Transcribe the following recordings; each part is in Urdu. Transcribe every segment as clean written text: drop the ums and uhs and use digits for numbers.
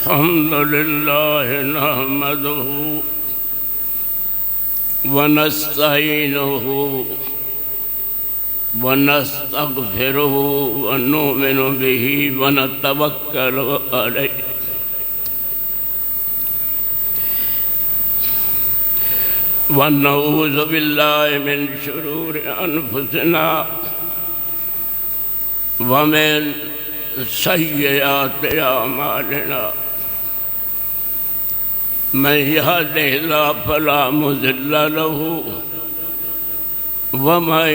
الحمد لله نحمده ونستعينه ونستغفره ونؤمن به ونتوكل عليه ونعوذ بالله من شرور أنفسنا ومن سيئات أعمالنا من يهده الله فلا مضل له ومن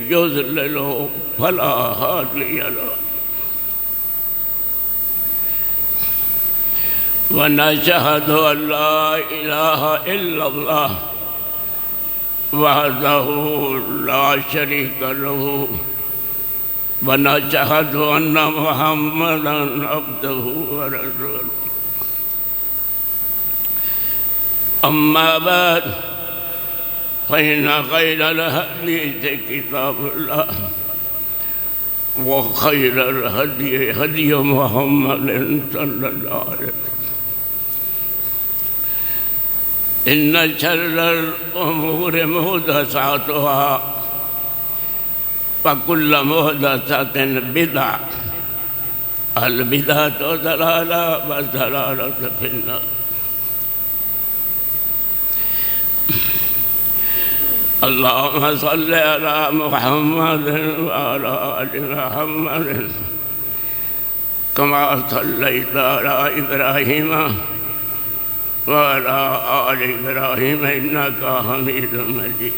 يضلل فلا هادي له ونشهد أن لا إله إلا الله وحده لا شريك له ونشهد أن محمدا عبده ورسوله أما بعد فإن خير الحديث كتاب الله وخير الهدي هدي محمد صلى الله عليه وسلم إن شر الأمور محدثاتها وكل محدثة بدعة البدعة ضلالة والضلالة في النار اللهم صل على محمد وعلى آل محمد كما صليت على إبراهيم وعلى آل إبراهيم إنك حميد مجيد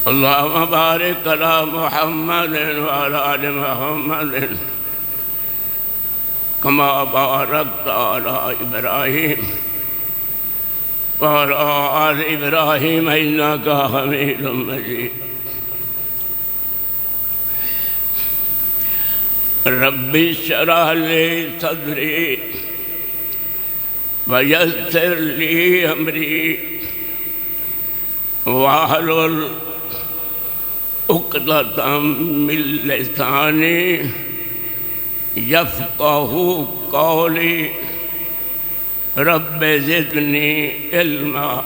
اللهم بارك على محمد وعلى آل محمد كما باركت على إبراهيم وعلى آل إبراهيم إنك حميد مجيد رب اشرح لي صدري ويسر لي أمري واحلل عقدة من لساني يفقهوا قولي رب زدني علما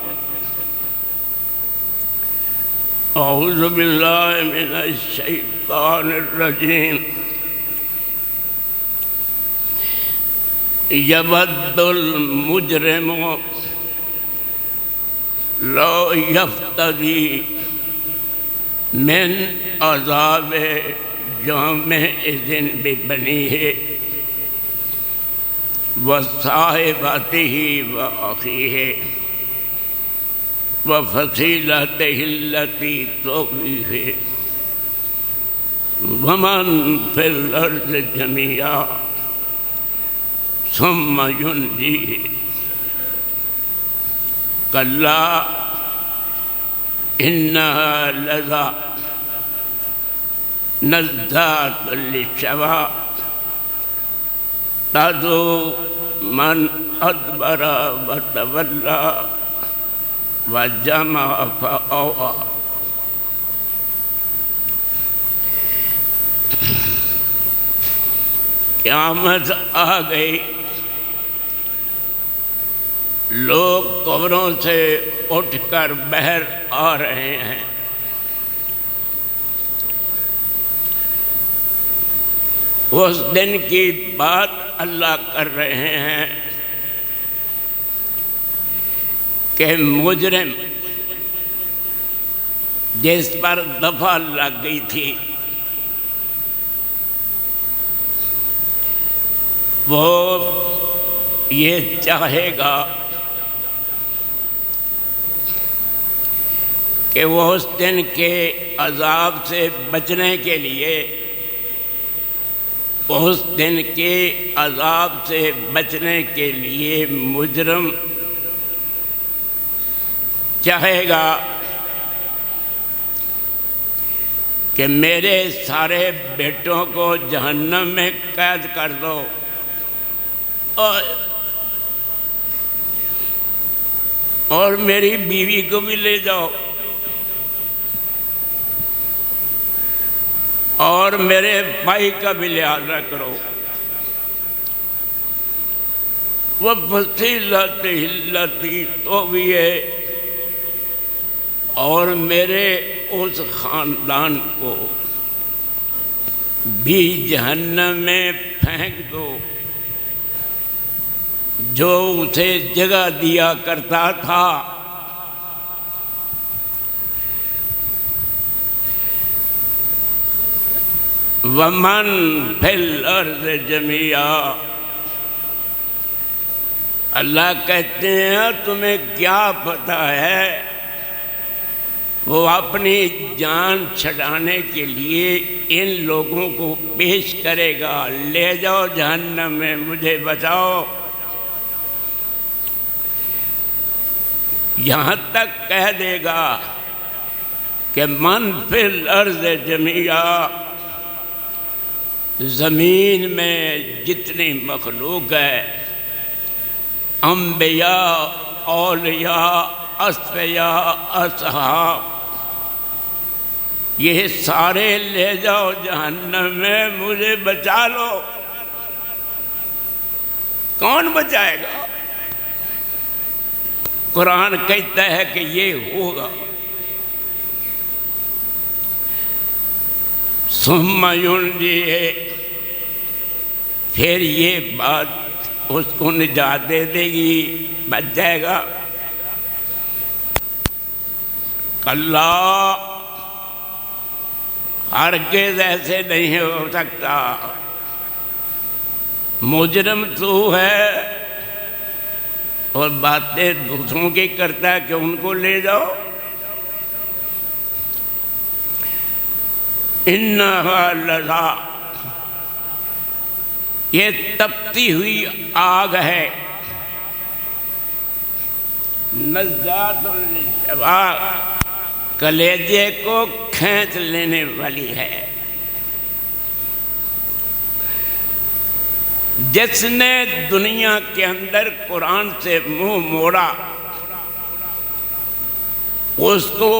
أعوذ بالله من الشيطان الرجيم يود المجرم لو يفتدي من عذاب يومئذ ببنيه وصاحبته وأخيه وفصيلته التي تؤويه ومن في الأرض جميعا ثم ينجيه كلا إنها لظى نزاعة للشوى تدعو من أدبر وتولى وجمع فأوعى قیامت آ گئی لوگ قبروں سے اٹھ کر باہر آ رہے ہیں اس دن کی بات اللہ کر رہے ہیں کہ مجرم جس پر دفع لگ گئی تھی وہ یہ چاہے گا کہ وہ اس دن کے عذاب سے بچنے کے لیے اس دن کے عذاب سے بچنے کے لیے مجرم چاہے گا کہ میرے سارے بیٹوں کو جہنم میں قید کر دو اور میری بیوی کو بھی لے جاؤ اور میرے بھائی کا بھی لحاظ کرو۔ وہ فصیلت التی تو بھی ہے، اور میرے اس خاندان کو بھی جہنم میں پھینک دو جو اسے جگہ دیا کرتا تھا۔ ومن فی الارض جميعا، اللہ کہتے ہیں تمہیں کیا پتہ ہے، وہ اپنی جان چھڑانے کے لیے ان لوگوں کو پیش کرے گا، لے جاؤ جہنم میں، مجھے بچاؤ۔ یہاں تک کہہ دے گا کہ من فی الارض جميعا، زمین میں جتنی مخلوق ہے، انبیاء، اولیاء، اصفیاء، اصحاب، یہ سارے لے جاؤ جہنم میں، مجھے بچا لو۔ کون بچائے گا؟ قرآن کہتا ہے کہ یہ ہوگا۔ ثم ینجیہ، پھر یہ بات اس کو نجات دے دے گی، بچ جائے گا۔ کلا، ہرگز ایسے نہیں ہو سکتا، مجرم تو ہے اور باتیں دوسروں کی کرتا ہے کہ ان کو لے جاؤ۔ انہا لظیٰ، یہ تپتی ہوئی آگ ہے، نزاعۃ للشویٰ، کلیجے کو کھینچ لینے والی ہے۔ جس نے دنیا کے اندر قرآن سے منہ موڑا، اس کو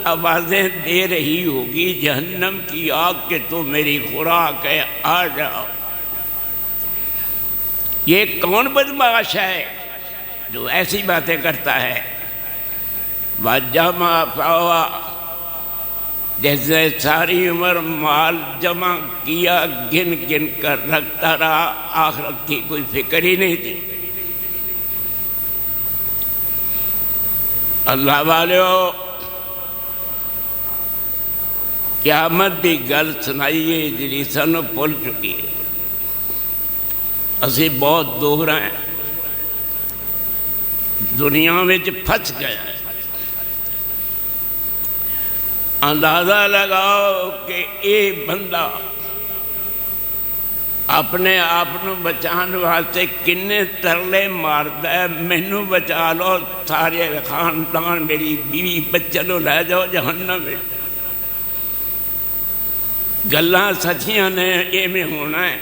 آوازیں دے رہی ہوگی جہنم کی آگ کہ تو میری خوراک ہے، آ جاؤ۔ یہ کون بدمعاش ہے جو ایسی باتیں کرتا ہے؟ وَجَمَعَ فَأَوْعَىٰ، جس نے ساری عمر مال جمع کیا، گن گن کر رکھتا رہا، آخرت کی کوئی فکر ہی نہیں تھی۔ اللہ والیو، قیامت دی گل سنائیے جڑی سانوں بھول چکی ہے۔ اسی بہت دور ہیں، دنیا میں پھنس گئے ہیں۔ اندازہ لگاؤ کہ یہ بندہ اپنے آپ بچان واسطے کنے ترلے ماردا ہے، مینوں بچا لو، سارے خاندان، میری بیوی بچے نو لے جاؤ جہنم میں۔ گلاں سچیاں نے، ایویں ہونا ہے۔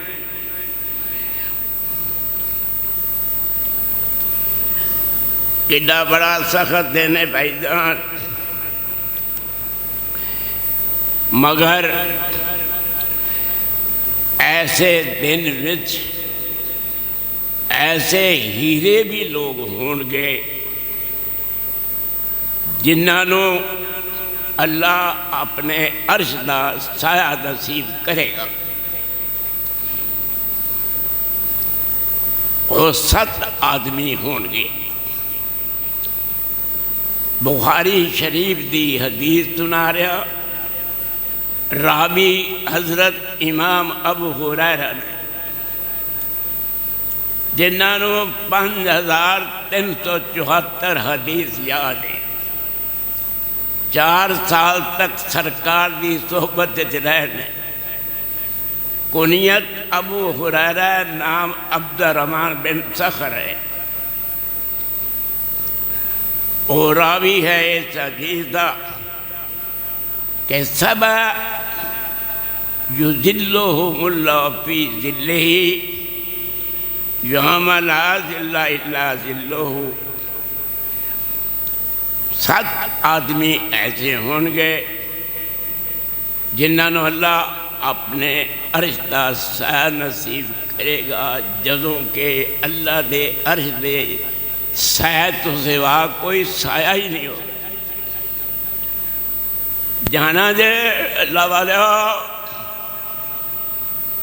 کڈا بڑا سخت دن ہے بھائی جان، مگر ایسے دن وچ ایسے ہیرے بھی لوگ ہون گے جنہاں نو اللہ اپنے عرش دا سایہ نصیب کرے گا۔ وہ 7 آدمی ہون گے۔ بخاری شریف دی حدیث سنا رہا، راوی حضرت امام ابو ہریرہ نے، جنہاں نو 5374 حدیث یاد ہے۔ 4 سال تک سرکار دی صحبت رہنے، کنیت ابو ہریرہ، نام عبد الرحمن بن صخر ہے۔ اور راوی ہے اس حدیث دا کہ 7 یذلہم اللہ فی ظلہ یوم لا ظل الا ظلہ۔ 7 آدمی ایسے ہوں گے جنہوں اللہ اپنے عرش دا سایہ نصیب کرے گا، جدوں کہ اللہ دے عرش دے سایہ تو سوا کوئی سایہ ہی نہیں ہو۔ جانا دے اللہ والے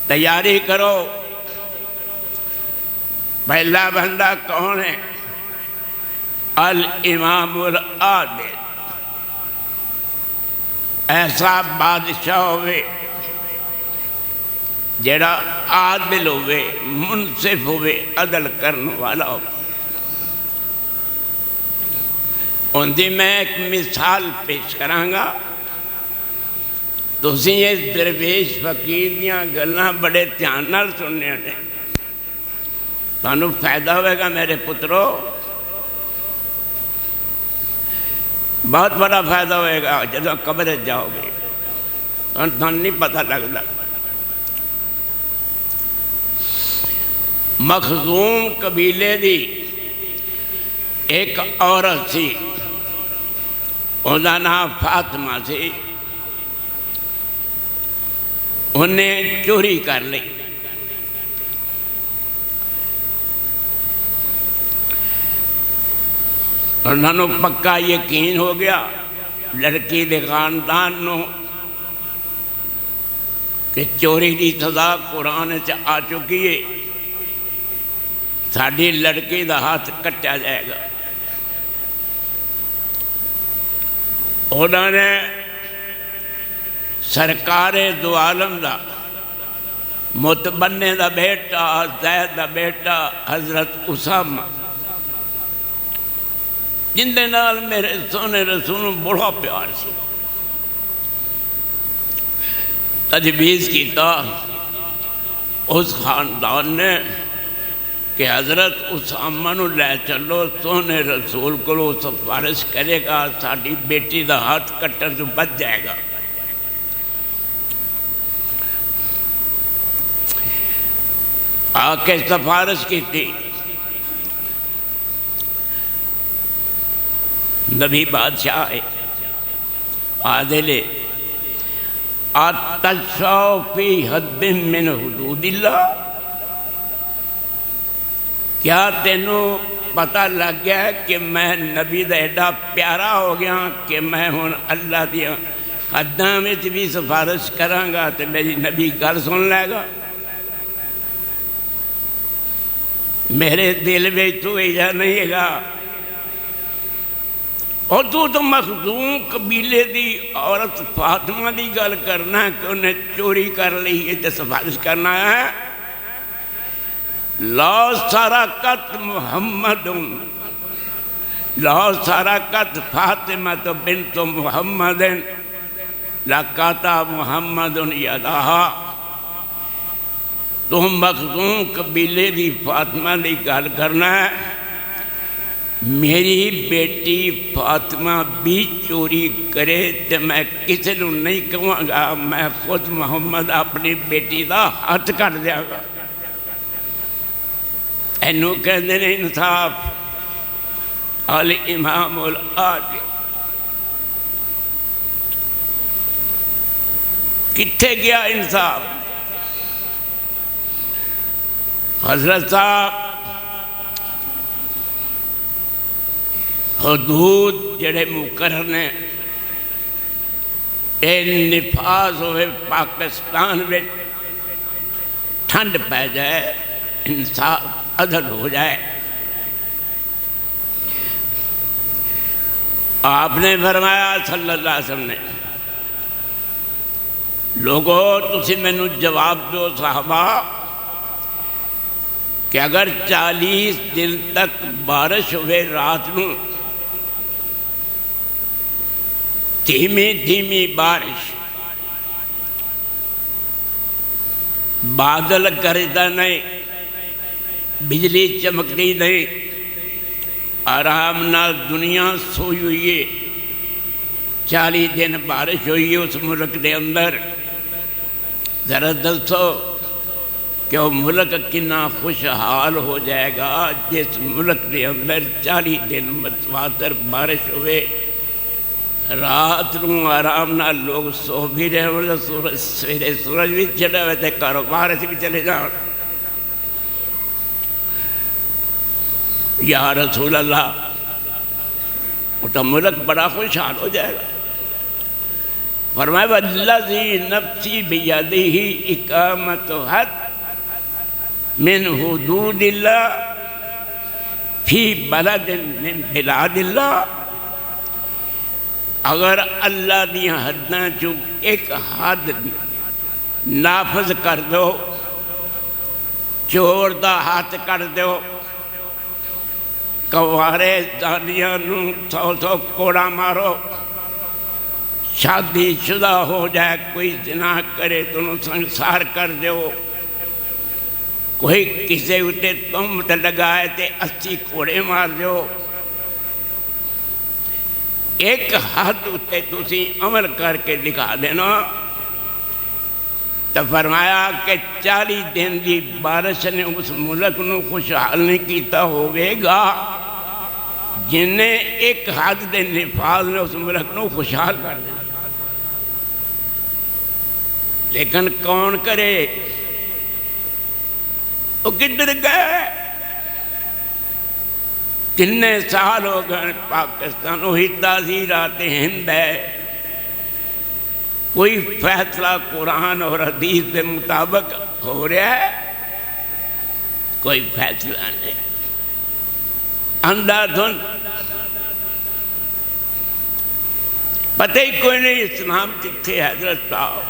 تیاری کرو۔ پہلا بندہ کون ہے؟ الامام العادل، ایسا بادشاہ ہوئے جڑا عادل ہوئے، منصف ہوئے، عدل کرنے والا ہو۔ ان دی میں ایک مثال پیش کرانگا، تسی یہ درویش فقیر دیاں گلاں بڑے دھیان نال سننے ہیں، تانوں فائدہ ہوئے گا میرے پترو، بہت بڑا فائدہ ہوئے گا جب قبر جاؤ گے، تانوں نہیں پتہ لگتا۔ مخزوم قبیلے دی ایک عورت سی، انہاں نام فاطمہ سی، انہیں چوری کر لی۔ انہوں نے پکا یقین ہو گیا لڑکی دے خاندان نو کہ چوری دی سزا قرآن سے آ چکی ہے، ساڑھی لڑکی دا ہاتھ کٹا جائے گا۔ انہوں نے سرکار دو عالم دا متبنے دا بیٹا، زید دا بیٹا حضرت اسامہ، جن دے نال میرے سونے رسول بڑا پیار سی، تجویز کیتا اس خاندان نے کہ حضرت اسامہ نو لے چلو، سونے رسول کو سفارش کرے گا، ساڑھی بیٹی دا ہاتھ کٹر جو بچ جائے گا۔ آکے سفارش کی تھی، نبی بادشاہ ہے عادل، اتشفع فی حد من حدود اللہ، کیا تینوں پتہ لگ گیا ہے کہ میں نبی دا ایڈا پیارا ہو گیا کہ میں ہن اللہ دیا حداں وچ بھی سفارش کرانگا تے میری نبی گل سن لے گا؟ میرے دل میں تو ایجا نہیں ہے گا، اور تو مخزوم قبیلے دی عورت فاطمہ دی گل کرنا ہے کہ انہیں چوری کر لی ہے تے سفارش کرنا ہے۔ لا سرقت محمد، لا سرقت فاطمہ بنت محمد لقطع محمد یدہا۔ تم مخزوم قبیلے دی فاطمہ دی گل کرنا ہے، میری بیٹی فاطمہ بھی چوری کرے تو میں کسی کو نہیں کہوں گا، میں خود محمد اپنی بیٹی دا ہاتھ کٹ دیا گا۔ اینو کہنے نے انصاف، الامام العادل۔ کتھے گیا انصاف؟ حضرت صاحب حدود جڑے مقرر نے، اے نفاذ ہوئے پاکستان میں ٹھنڈ پہ جائے، انصاف عدل ہو جائے۔ آپ نے فرمایا صلی اللہ علیہ وسلم نے، لوگوں تسی میں نو جواب دو صحابہ کہ اگر 40 دن تک بارش ہوئے رات نو، دھیمی دھیمی بارش، بادل گرجتا نہیں، بجلی چمکتی نہیں، آرام نال دنیا سوئی ہوئی ہے، 40 دن بارش ہوئی ہے اس ملک دے اندر، ذرا دسو کہ وہ ملک کنا خوشحال ہو جائے گا جس ملک دے اندر 40 دن متواتر بارش ہوئے۔ رات نو آرام نال لوگ سو بھی رہے ہوئے، سویرے سورج بھی چڑھے ہوئے تھے، کاروبار سے بھی چلے جاؤ. یا رسول اللہ، وہ تو ملک بڑا خوشحال ہو جائے گا. فرمایا والذی نفسی بیدہ اقامت حد من حدود اللہ فی بلد من بلاد اللہ. اگر اللہ دیا حداں چوں ایک حد نافذ کر دو، چور دا ہاتھ کر دو، کوارے زانیاں نوں 100 کوڑا مارو، شادی شدہ ہو جائے کوئی زنا کرے تو انہوں سنسار کر دو، کوئی کسے اٹھے تہمت لگائے تے 80 کوڑے مار دو. ایک حد اتے تسی عمل کر کے دکھا دینا. تو فرمایا کہ 40 دن دی بارش نے اس ملک نو خوشحال نہیں کیتا ہوئے گا جنہیں ایک حد دے نفاذ نے اس ملک نو خوشحال کر دیا. لیکن کون کرے؟ وہ کدھر گئے؟ کتنے سال ہو گئے پاکستان وہی تاثیرات ہند ہے، کوئی فیصلہ قرآن اور حدیث کے مطابق ہو رہا ہے؟ کوئی فیصلہ نہیں. اندھا دھن پتہ ہی کوئی نہیں اسلام کتنے. حضرت صاحب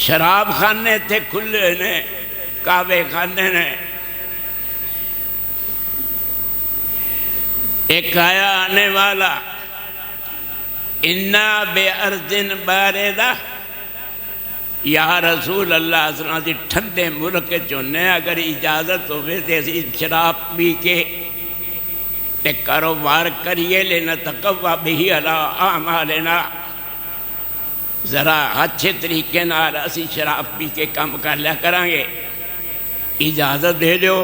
شراب خانے تھے کھلے نے، کعبے خانے نے. ایک آیا آنے والا، اِنَّا بِأَرْضٍ بَارِدَةٍ، یا رسول اللہ صلی اللہ علیہ وسلم ٹھنڈے ملک چنے اگر اجازت ہوئے تو اسی شراب پی کے تے کاروبار کریے لینا تقوی بہی علی اعمالنا، ذرا اچھے طریقے نال اسی شراب پی کے کام کر لیا کریں گے، اجازت دے دو.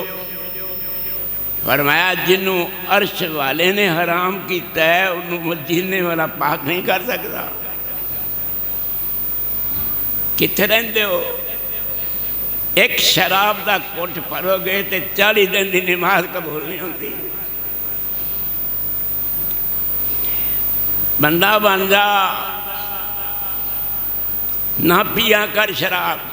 فرمایا جنہوں عرش والے نے حرام کیتا ہے انہوں جینے والا پاک نہیں کر سکتا. کتنے رہندے ہو؟ ایک شراب دا کوٹ پھرو گئے تے 40 دن دی نماز قبول نہیں ہوتی. بندہ بن جا، نہ پیا کر شراب.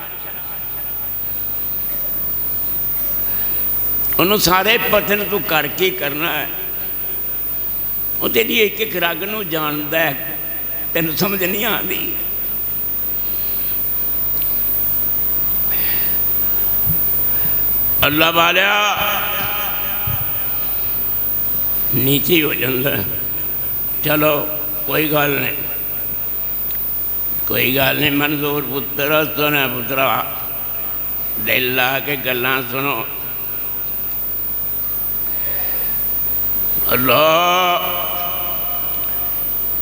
انہوں سارے پتن تو کر کے کرنا ہے. وہ تیری ایک ایک رگ نو جاندا ہے، تینوں سمجھ نہیں آتی. اللہ والا نیچے ہو جاتا ہے. چلو کوئی گل نہیں، کوئی گل نہیں. منظور پتر سنے پترا دل لا کے گلاں سنو. اللہ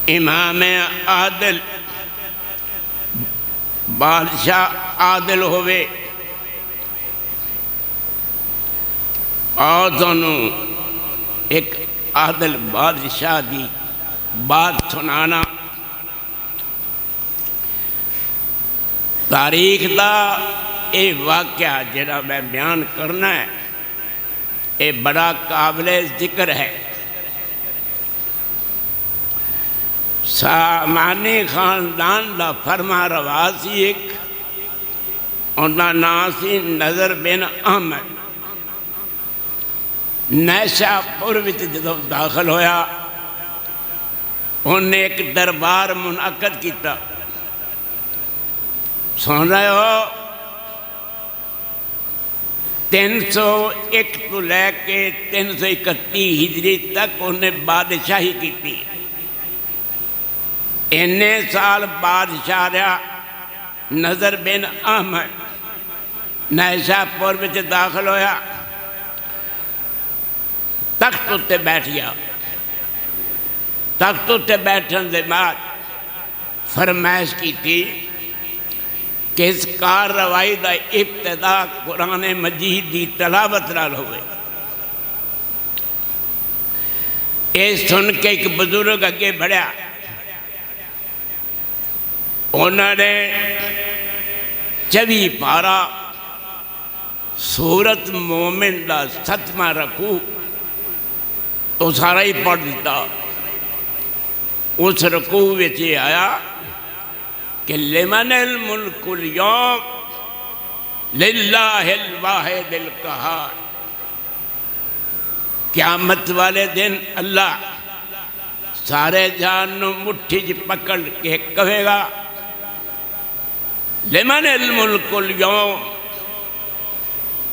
امام عادل بادشاہ عادل ہوئے اور دونوں ایک عادل بادشاہ دی بات سنانا. تاریخ دا اے واقعہ جڑا میں بیان کرنا ہے اے بڑا قابل ذکر ہے. سامانی خاندان دا فرما روا سی ایک، انہاں نام سی نظر بن احمد. نیشا پور وچ جدوں داخل ہویا انہیں ایک دربار منعقد کیتا. سن رہے ہو 301 تو لے کے 331 ہجری تک انہیں بادشاہی کی. انے سال بادشاہ رہا نظر بن احمد. نیشا پور میں داخل ہویا، تخت اتے بیٹھ گیا. تخت اتے بیٹھن دے بعد فرمائش کی تھی کہ اس کارروائی دا ابتدا قرآن مجید دی تلاوت نال ہوئے. یہ سن کے ایک بزرگ اگے بڑھیا، انہوں نے 24 پارا سورت مومن دا 7واں رکوع تو سارا ہی پڑھ دیتا۔ اس رکوع وچ یہ آیا کہ لمن الملک اليوم للہ الواحد القہار، قیامت والے دن اللہ سارے جان نو مٹھی چ پکڑ کے کہے گا لمن الملک اليوم،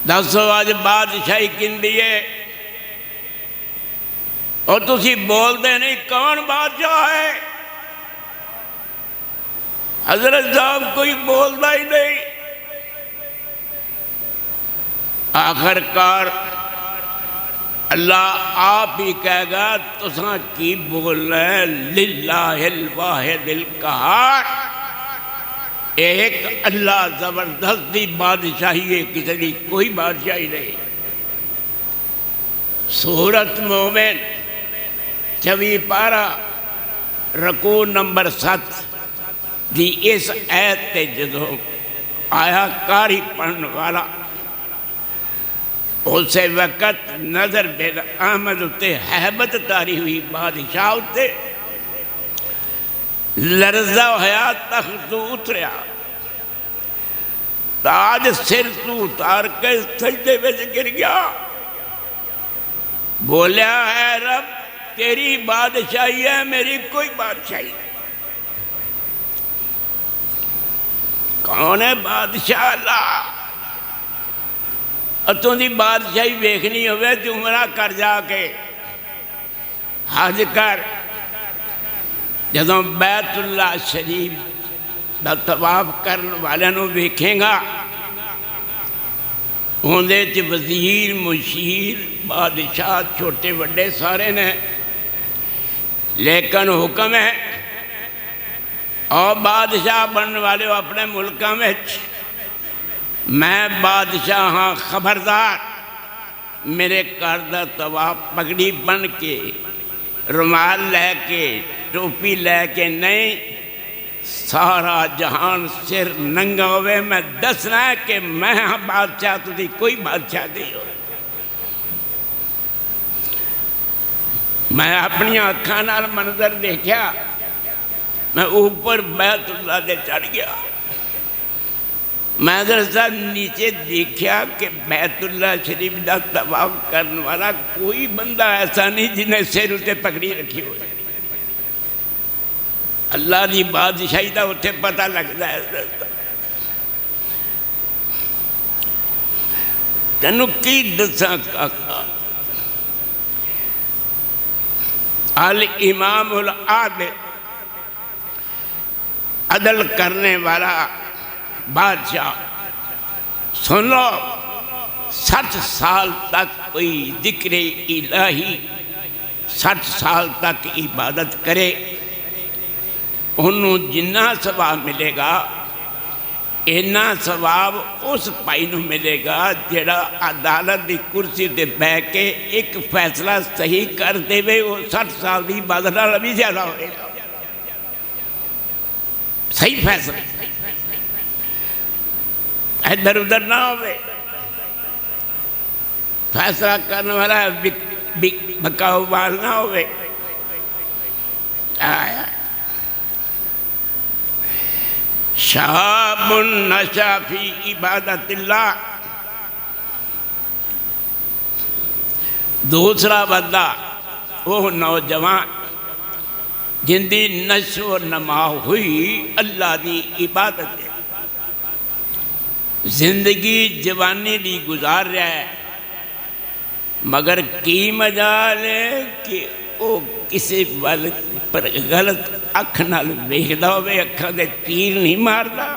دسو آج بادشاہی کندی ہے؟ اور تسی بول دے نہیں کون بادشاہ ہے؟ حضرت صاحب کوئی بولتا ہی نہیں۔ آخر کار اللہ آپ ہی کہے گا تساں کی بول رہے ہیں، للہ الواحد القہار، ایک اللہ زبردست دی بادشاہی ہے، کسی دی کوئی بادشاہی نہیں۔ سورت مومن 24 پارا رکوع نمبر 7 دی اس آیت تے جدو آیا کاری پڑھن والا، اسے وقت نظر بید احمد اتے حیبت تاری ہوئی بادشاہ اتے، لرزہ ہویا تخت تو اتریا، تاج سر تو اتار کے سجدے میں گر گیا، بولیا ہے رب تیری بادشاہی ہے، میری کوئی بادشاہی نہیں۔ کون ہے بادشاہ؟ اللہ۔ اتوں دی بادشاہی ویکھنی ہوئے تو عمرہ کر جا کے، حج کر، جدوں بیت اللہ شریف دا طواف کرن والے نو ویکھیں گا، ہوندے چ وزیر مشیر بادشاہ چھوٹے وڈے سارے نے، لیکن حکم ہے اور بادشاہ بننے والے ہو اپنے ملکوں میں، میں بادشاہ ہاں خبردار، میرے کردہ طواف پگڑی بن کے، رومال لے کے، ٹوپی لے کے نہیں، سارا جہان سر ننگا ہوئے، میں دسنا ہے کہ میں ہاں بادشاہ، تو دی کوئی بادشاہ نہیں ہو۔ میں اپنی آنکھاں نال منظر دیکھیا، میں اوپر بیت اللہ دے چڑھ گیا، میں درسا نیچے دیکھیا کہ بیت اللہ شریف دا طواف کرنے والا کوئی بندہ ایسا نہیں جنہیں سر اتے پکڑی رکھی ہوئی۔ اللہ دی بادشاہی دا اٹھے پتہ لگتا ہے۔ تینوں کی دساں کاکا، الامام العادل، عدل کرنے والا بادشاہ، سن لو 60 سال تک کوئی ذکر الہی 60 سال تک عبادت کرے، انہوں جنہ ثواب ملے گا، اینا ثواب اس پائی نو ملے گا جڑا عدالت دی کرسی تے بے کے ایک فیصلہ صحیح کر دے وے، وہ 60 سال دی عبادت نال بھی زیادہ ہوئے گا۔ صحیح فیصلہ، ادھر ادھر نہ ہوئے، فیصلہ کرنے والا بکاؤ بال نہ ہوئے۔ شاب نشا فی عبادت اللہ، دوسرا بندہ وہ نوجوان جن دی نشو و نما ہوئی اللہ دی عبادت ہے، زندگی جوانی دی گزار رہا ہے، مگر کی مجال ہے کہ وہ کسی پر غلط اکھ نال ویکھدا ہوئے، اکھاں دے تیر نہیں ماردا،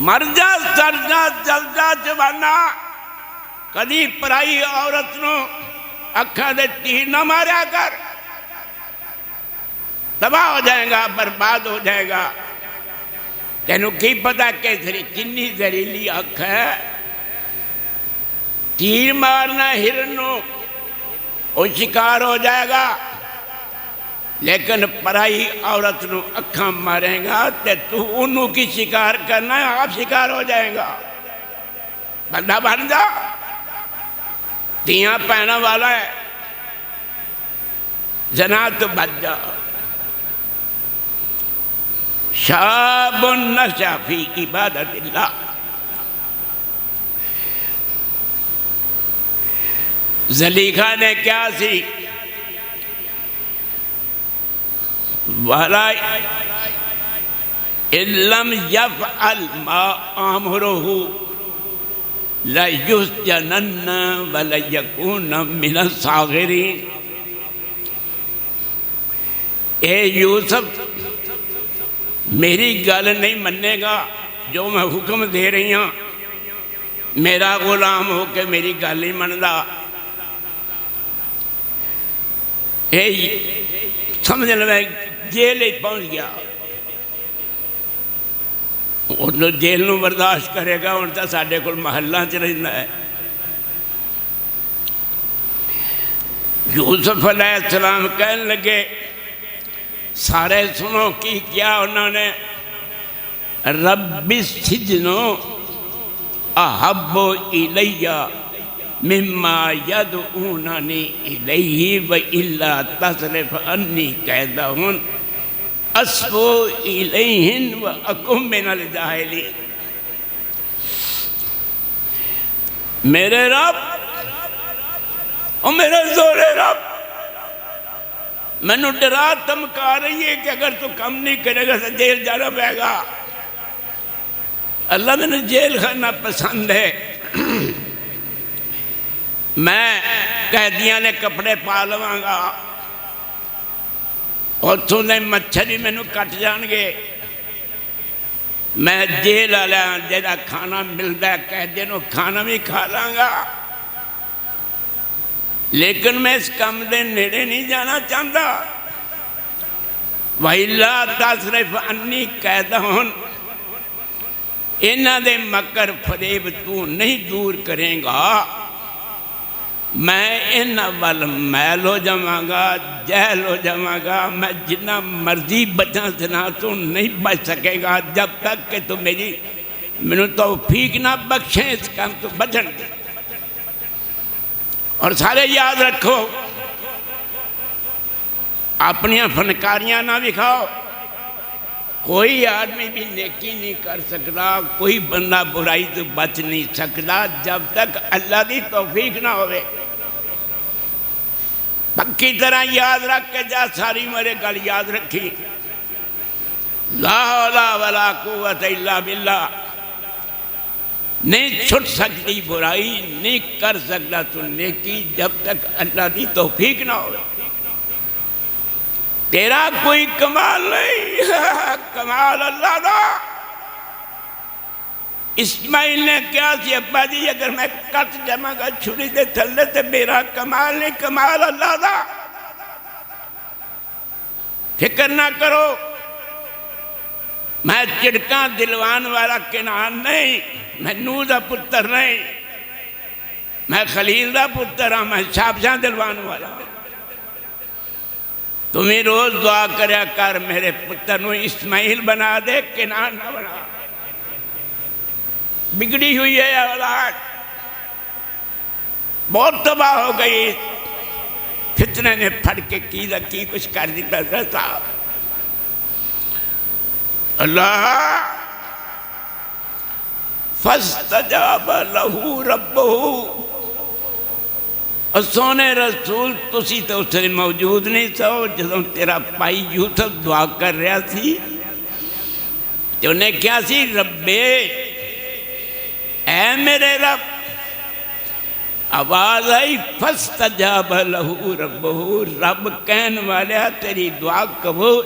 مر جا سر جا چل جا جوانا، کدی پرائی عورت نو اکھاں دے تیر نہ ماریا کر، تباہ ہو جائے گا، برباد ہو جائے گا۔ تینوں کی پتا کہ کنی زہریلی اکھ ہے، تیر مارنا ہرن نو وہ شکار ہو جائے گا، لیکن پرائی عورت نو اکھاں مارے گا تے تو انہوں کی شکار کرنا ہے، آپ شکار ہو جائے گا۔ بندہ بن جا، تیاں پہنا والا ہے، زنا تو بچ جا۔ شاب نشا فی عبادت اللہ، زلیخا نے کیا سی؟ وَلَا إِن لَمْ يَفْعَلْ مَا آمُرُهُ لَيُسْجَنَنَّ وَلَيَكُونَ مِنَ الصَّاغِرِينَ۔ اے یوسف، میری گل نہیں مننے گا، جو میں حکم دے رہی ہوں، میرا غلام ہو کے میری گل نہیں مندا، اے سمجھ لیں جیل پہنچ گیا، اور جیل نو برداشت کرے گا، ان تا ساڑھے کل محلہ چ رہنا ہے۔ یوسف علیہ السلام کہنے لگے، سارے سنو کی کیا انہوں نے، رب السجن احب الی مما یدعوننی الیہ والا تصرف انی کیدہن اصبو الیہن واکن من الجاہلین۔ میرے رب، اور میرے زور رب، میں نے ڈرا تمکا رہی ہے کہ اگر تو کم نہیں کرے گا تو جیل جانا پائے گا۔ اللہ میں نے جیل خانہ پسند ہے، میں قیدیاں نے کپڑے پا لواں گا، اور تو نے مچھلی میں نے کٹ جان گے، میں جیل آلیا جیدہ کھانا ملتا ہے قیدیاں نو کھانا بھی کھا لانگا، لیکن میں اس کم دے نیڑے نہیں جانا چاہتا۔ وَإِلَّا تَصْرِفْ عَنِّي كَيْدَهُنَّ، انہاں دے مکر فریب تو نہیں دور کریں گا، میں انہاں وال میل ہو جاواں گا، جہل ہو جاواں گا، میں جنہ مرضی بچاں سنا تو نہیں بچ سکے گا جب تک کہ تو میں توفیق نہ بخشیں اس کام تو بچن دے۔ اور سارے یاد رکھو، اپنی فنکاریاں نہ دکھاؤ، کوئی آدمی بھی نیکی نہیں کر سکتا، کوئی بندہ برائی تو بچ نہیں سکتا جب تک اللہ دی توفیق نہ ہوئے۔ پکی طرح یاد رکھ کے جا، ساری میرے گل یاد رکھی، لا حول ولا قوت الا باللہ۔ نہیں چھٹ سکتی برائی، نہیں کر سکتا تو نیکی جب تک اللہ دی توفیق نہ ہوئے۔ تیرا کوئی کمال نہیں، کمال اللہ دا۔ اسماعیل نے کیا سی، ابا جی اگر میں کٹ جمع گا چھری دے تھلے تے میرا کمال نہیں، کمال اللہ دا۔ فکر نہ کرو، میں چڑکاں دلوان والا کنان نہیں، میں نوح دا پتر نہیں، میں خلیل دا پتر ہاں، میں شابشاں دلوان والا ہوں۔ تمہیں روز دعا کریا کر میرے پتر نو اسماعیل بنا دے، کنان نہ بنا۔ بگڑی ہوئی ہے اولاد، بہت تباہ ہو گئی، فتنے نے پھڑ کے کی کچھ کر دیتا رہتا۔ اللہ فَاسْتَجَابَ لَهُ رَبُّهُ، اور سونے رسول تسی تو اسے موجود نہیں سو جدوں تیرا پائی یوسف دعا کر رہا سی، تو انہیں کیا سی، ربے اے میرے رب، آواز آئی فَاسْتَجَابَ لَهُ رَبُّهُ، رب کہن والیا تیری دعا قبول۔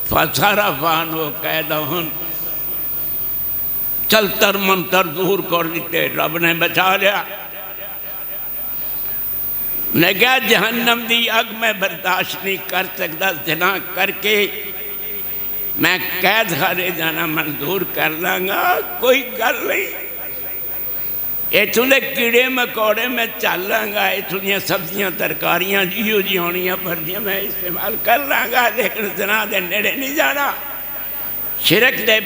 فَصَرَفَ عَنْهُ كَيْدَهُنَّ، چلتر منتر دور کر دیتے، رب نے بچا لیا۔ نے کہا جہنم دی اگ میں برداشت نہیں کر سکتا، زنا کر کے میں قید خانے جانا منظور کر لانگا، کوئی گل نہیں۔ اتوں کے کیڑے مکوڑے میں چل لاں گا، اتوں دیا سبزیاں ترکاریاں جیو جی ہونیاں پردیاں میں استعمال کر لاں گا، لیکن زنا دے نیڑے نہیں جانا، شرک دے